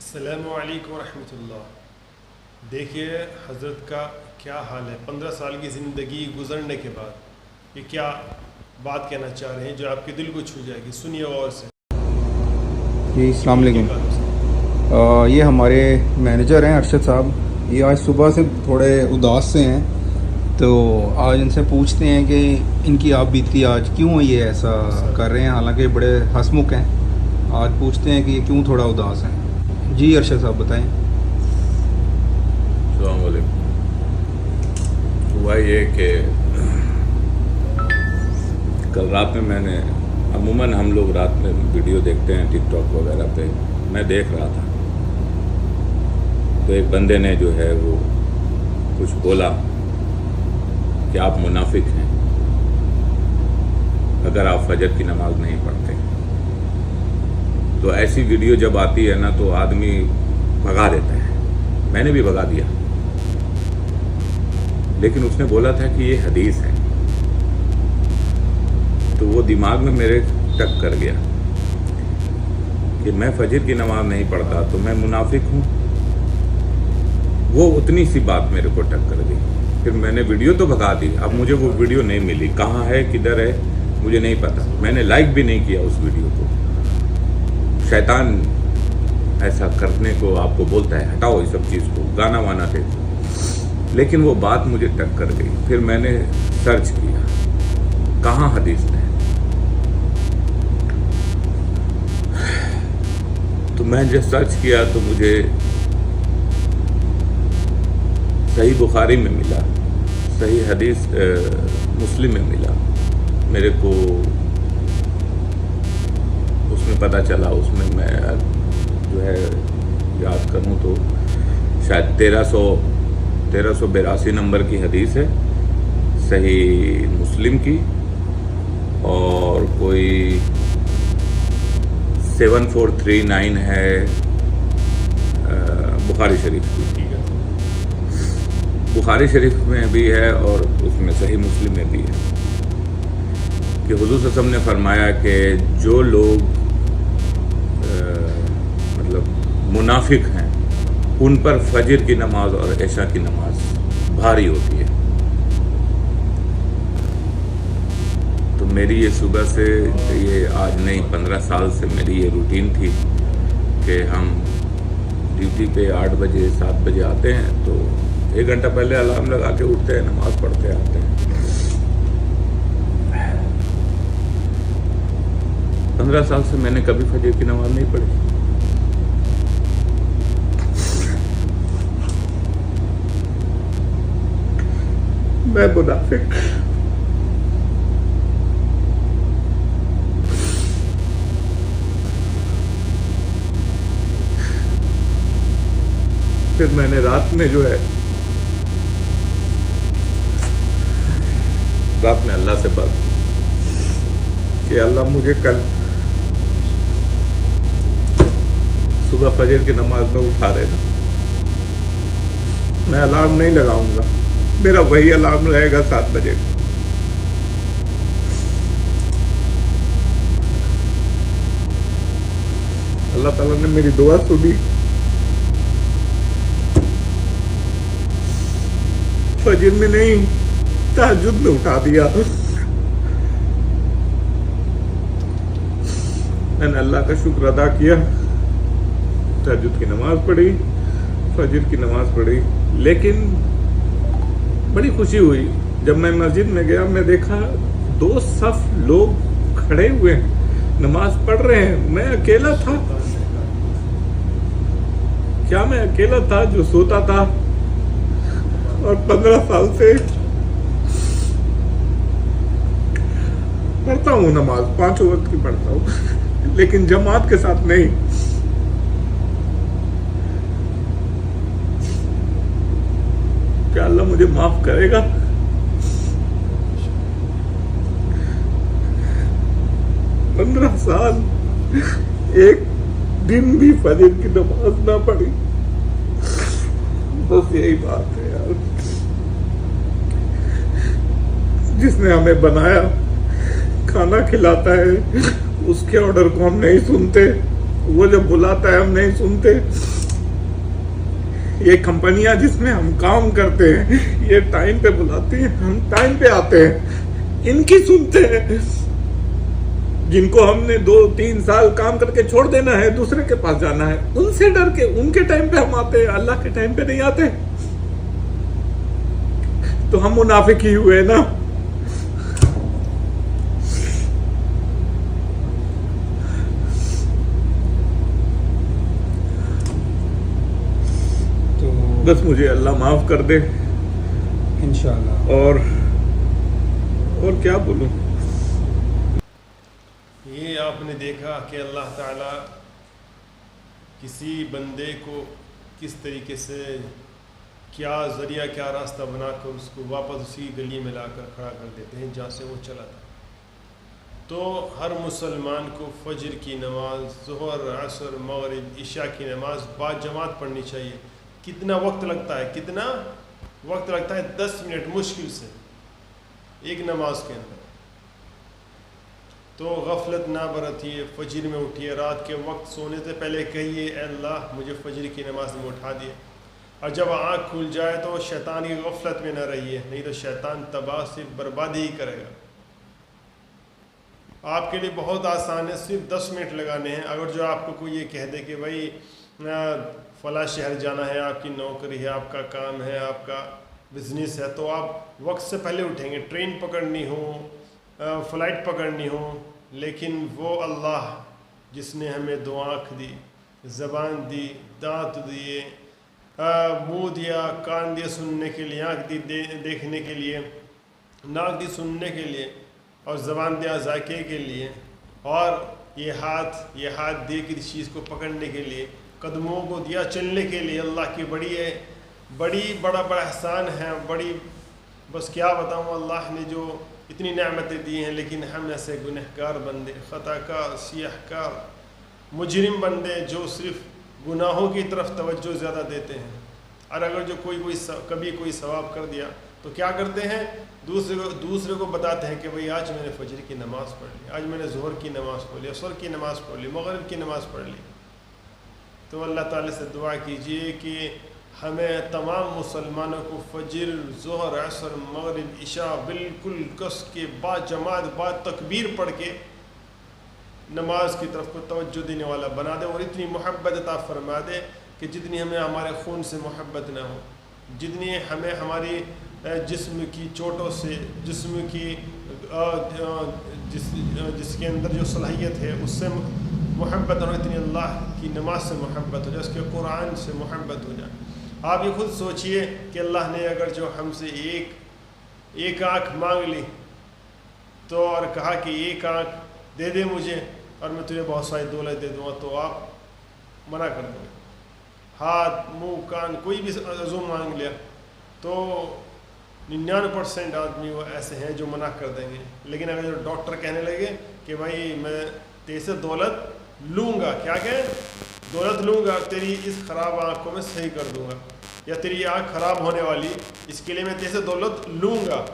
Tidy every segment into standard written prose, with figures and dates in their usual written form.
السلام علیکم ورحمۃ اللہ۔ دیکھیے حضرت کا کیا حال ہے 15 سال کی زندگی گزرنے کے بعد، یہ کیا بات کہنا چاہ رہے ہیں جو آپ کے دل کو چھو جائے گی، سنیے غور سے۔ جی السلام علیکم۔ یہ ہمارے مینیجر ہیں ارشد صاحب، یہ آج صبح سے تھوڑے اداس سے ہیں، تو آج ان سے پوچھتے ہیں کہ ان کی آپ بیتی آج کیوں یہ ایسا کر رہے ہیں، حالانکہ بڑے ہنسمکھ ہیں۔ آج پوچھتے ہیں کہ یہ کیوں تھوڑا اداس ہیں۔ جی ارشد صاحب بتائیں۔ السلام علیکم۔ ہوا یہ کہ کل رات میں نے عموماً ہم لوگ رات میں ویڈیو دیکھتے ہیں ٹک ٹاک وغیرہ پہ، میں دیکھ رہا تھا تو ایک بندے نے جو ہے وہ کچھ بولا کہ آپ منافق ہیں اگر آپ فجر کی نماز نہیں پڑھتے۔ تو ایسی ویڈیو جب آتی ہے نا تو آدمی بھگا دیتا ہے، میں نے بھی بھگا دیا، لیکن اس نے بولا تھا کہ یہ حدیث ہے تو وہ دماغ میں میرے ٹک کر گیا کہ میں فجر کی نماز نہیں پڑھتا تو میں منافق ہوں۔ وہ اتنی سی بات میرے کو ٹک کر گئی، پھر میں نے ویڈیو تو بھگا دی، اب مجھے وہ ویڈیو نہیں ملی، کہاں ہے کدھر ہے مجھے نہیں پتا، میں نے لائک بھی نہیں کیا اس ویڈیو کو۔ شیطان ایسا کرنے کو آپ کو بولتا ہے ہٹاؤ یہ سب چیز کو، گانا وانا دیکھو، لیکن وہ بات مجھے ٹک کر گئی۔ پھر میں نے سرچ کیا کہاں حدیث ہے، تو میں جب سرچ کیا تو مجھے صحیح بخاری میں ملا، صحیح حدیث مسلم میں ملا، میرے کو اس میں پتہ چلا، اس میں جو ہے یاد کروں تو شاید 1382 نمبر کی حدیث ہے صحیح مسلم کی، اور کوئی 7439 ہے بخاری شریف کی، بخاری شریف میں بھی ہے اور اس میں صحیح مسلم میں بھی ہے کہ حضور صلی اللہ علیہ وسلم نے فرمایا کہ جو لوگ منافق ہیں ان پر فجر کی نماز اور عشاء کی نماز بھاری ہوتی ہے۔ تو میری یہ صبح سے، یہ آج نہیں 15 سال سے میری یہ روٹین تھی کہ ہم ڈیوٹی پہ 8 بجے 7 بجے آتے ہیں تو 1 گھنٹہ پہلے الارم لگا کے اٹھتے ہیں، نماز پڑھتے آتے ہیں۔ 15 سال سے میں نے کبھی فجر کی نماز نہیں پڑھی۔ میں منافق، پھر میں نے رات میں جو ہے اللہ سے بات کہ اللہ مجھے کل صبح فجر کی نماز میں اٹھا رہے نا، میں الارم نہیں لگاؤں گا، میرا وہی الارم رہے گا 7 بجے۔ اللہ تعالیٰ نے میری دعا سنی، فجر میں نہیں تہجد میں اٹھا دیا۔ میں نے اللہ کا شکر ادا کیا، تہجد کی نماز پڑھی، فجر کی نماز پڑھی، لیکن بڑی خوشی ہوئی جب میں مسجد میں گیا، میں دیکھا 2 صف لوگ کھڑے ہوئے ہیں، نماز پڑھ رہے ہیں، میں اکیلا تھا۔ کیا میں اکیلا تھا جو سوتا تھا؟ اور 15 سال سے پڑھتا ہوں نماز، 5 وقت کی پڑھتا ہوں، لیکن جماعت کے ساتھ نہیں۔ کیا اللہ مجھے معاف کرے گا؟ پندرہ سال ایک دن بھی فجر کی نماز نہ پڑھی، بس یہی بات ہے یار۔ جس نے ہمیں بنایا، کھانا کھلاتا ہے، اس کے آرڈر کو ہم نہیں سنتے، وہ جب بلاتا ہے ہم نہیں سنتے. یہ کمپنیاں جس میں ہم کام کرتے ہیں یہ ٹائم پہ بلاتی ہیں, ہم ٹائم پہ آتے ہیں, ان کی سنتے ہیں. جن کو ہم نے 2-3 سال کام کر کے چھوڑ دینا ہے, دوسرے کے پاس جانا ہے, ان سے ڈر کے ان کے ٹائم پہ ہم آتے ہیں, اللہ کے ٹائم پہ نہیں آتے. تو ہم منافق ہی ہوئے نا. تو بس مجھے اللہ معاف کر دے. انشاءاللہ. اور کیا بولوں. یہ آپ نے دیکھا کہ اللہ تعالیٰ کسی بندے کو کس طریقے سے کیا ذریعہ کیا راستہ بنا کر اس کو واپس اسی گلی میں لا کر کھڑا کر دیتے ہیں جہاں سے وہ چلا تھا. تو ہر مسلمان کو فجر کی نماز, ظہر, عصر, مغرب, عشاء کی نماز باجماعت پڑھنی چاہیے. کتنا وقت لگتا ہے, کتنا وقت لگتا ہے؟ 10 منٹ مشکل سے ایک نماز کے اندر. تو غفلت نہ برتیے, فجر میں اٹھیے, رات کے وقت سونے سے پہلے کہیے اے اللہ مجھے فجر کی نماز میں اٹھا دیے. اور جب آنکھ کھل جائے تو شیطان کی غفلت میں نہ رہیے, نہیں تو شیطان تباہ صرف بربادی ہی کرے گا. آپ کے لیے بہت آسان ہے, صرف 10 منٹ لگانے ہیں. اگر جو آپ کو کوئی یہ کہہ دے کہ بھائی فلاں شہر جانا ہے, آپ کی نوکری ہے, آپ کا کام ہے, آپ کا بزنس ہے, تو آپ وقت سے پہلے اٹھیں گے. ٹرین پکڑنی ہو, فلائٹ پکڑنی ہو, لیکن وہ اللہ جس نے ہمیں 2 آنکھ دی, زبان دی, دانت دیے, منہ دیا, کان دیا سننے کے لیے, آنکھ دی دیکھنے کے لیے, ناک دی سننے کے لیے, اور زبان دیا ذائقے کے لیے, اور یہ ہاتھ دے کسی چیز کو پکڑنے کے لیے, قدموں کو دیا چلنے کے لیے. اللہ کی بڑا احسان ہے. بس کیا بتاؤں, اللہ نے جو اتنی نعمتیں دی ہیں, لیکن ہم ایسے گنہگار بندے, خطا کار, سیاہ کار, مجرم بندے جو صرف گناہوں کی طرف توجہ زیادہ دیتے ہیں. اور اگر جو کبھی کوئی ثواب کر دیا تو کیا کرتے ہیں, دوسرے کو بتاتے ہیں کہ بھئی آج میں نے فجر کی نماز پڑھ لی, آج میں نے ظہر کی نماز پڑھ لی, عصر کی نماز پڑھ لی, مغرب کی نماز پڑھ لی. تو اللہ تعالیٰ سے دعا کیجئے کہ ہمیں تمام مسلمانوں کو فجر, ظہر, عصر, مغرب, عشاء بالکل کس کے بعد جماعت بعد تکبیر پڑھ کے نماز کی طرف کو توجہ دینے والا بنا دے, اور اتنی محبت عطا فرما دے کہ جتنی ہمیں ہمارے خون سے محبت نہ ہو, جتنی ہمیں ہماری جسم کی چوٹوں سے, جسم کی جس کے اندر جو صلاحیت ہے اس سے محبت ہو, اتنی اللہ کی نماز سے محبت ہو جائے, اس کے قرآن سے محبت ہو جائے. آپ یہ خود سوچئے کہ اللہ نے اگر جو ہم سے ایک آنکھ مانگ لی تو اور کہا کہ ایک آنکھ دے دے مجھے اور میں تجھے بہت ساری دولت دے دوں گا, تو آپ منع کر دیں گے. ہاتھ, منہ, کان, کوئی بھی عضو مانگ لیا تو 99% آدمی وہ ایسے ہیں جو منع کر دیں گے. لیکن اگر جو ڈاکٹر کہنے لگے کہ بھائی میں تیرے سے دولت لوں گا, کیا کہیں, دولت لوں گا, تیری اس خراب آنکھ کو میں صحیح کر دوں گا, یا تیری آنکھ خراب ہونے والی اس کے لیے میں تیرے سے دولت لوں گا,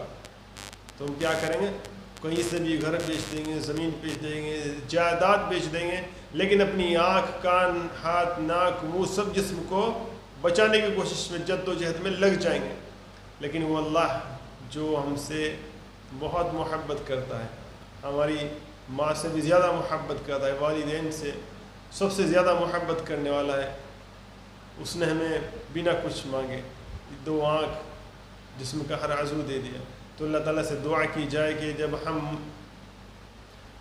تو ہم کیا کریں گے, کہیں سے بھی گھر بیچ دیں گے, زمین بیچ دیں گے, جائیداد بیچ دیں گے, لیکن اپنی آنکھ, کان, ہاتھ, ناک, منہ سب جسم کو بچانے کی کوشش میں جد و جہد میں لگ جائیں گے. لیکن وہ اللہ جو ہم سے بہت محبت کرتا ہے, ہماری ماں سے بھی زیادہ محبت کرتا ہے, والدین سے سب سے زیادہ محبت کرنے والا ہے, اس نے ہمیں بنا کچھ مانگے 2 آنکھ, جسم کا ہر عضو دے دیا. تو اللہ تعالیٰ سے دعا کی جائے کہ جب ہم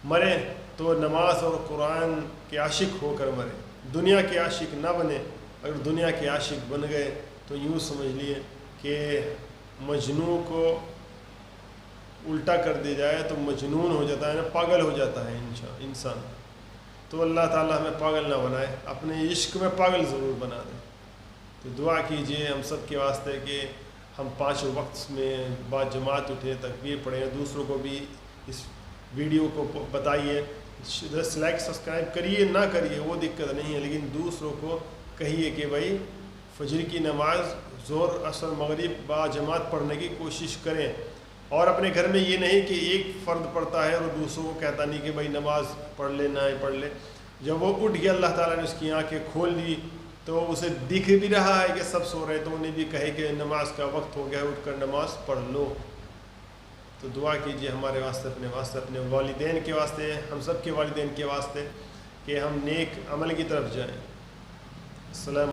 مریں تو نماز اور قرآن کے عاشق ہو کر مریں, دنیا کے عاشق نہ بنے. اگر دنیا کے عاشق بن گئے تو یوں سمجھ لیے کہ مجنون کو الٹا کر دیا جائے تو مجنون ہو جاتا ہے نا, پاگل ہو جاتا ہے انسان. تو اللہ تعالیٰ ہمیں پاگل نہ بنائے, اپنے عشق میں پاگل ضرور بنا دے. تو دعا کیجئے ہم سب کے واسطے کہ ہم 5 وقت میں بعد جماعت اٹھیں, تکبیر پڑھیں, دوسروں کو بھی اس ویڈیو کو بتائیے, لائک سبسکرائب کریے نہ کریے وہ دقت نہیں ہے, لیکن دوسروں کو کہیے کہ بھائی فجر کی نماز ظہر, عصر, مغرب با جماعت پڑھنے کی کوشش کریں. اور اپنے گھر میں یہ نہیں کہ ایک فرد پڑھتا ہے اور دوسروں کو کہتا نہیں کہ بھائی نماز پڑھ لے, نہ پڑھ لے. جب وہ اٹھ گیا اللہ تعالیٰ نے اس کی آنکھیں کھول دی تو اسے دکھ بھی رہا ہے کہ سب سو رہے تو انہیں بھی کہے کہ نماز کا وقت ہو گیا اٹھ کر نماز پڑھ لو. تو دعا کیجیے ہمارے واسطے, اپنے والدین کے واسطے, ہم سب کے والدین کے واسطے کہ ہم نیک عمل کی طرف جائیں. السلام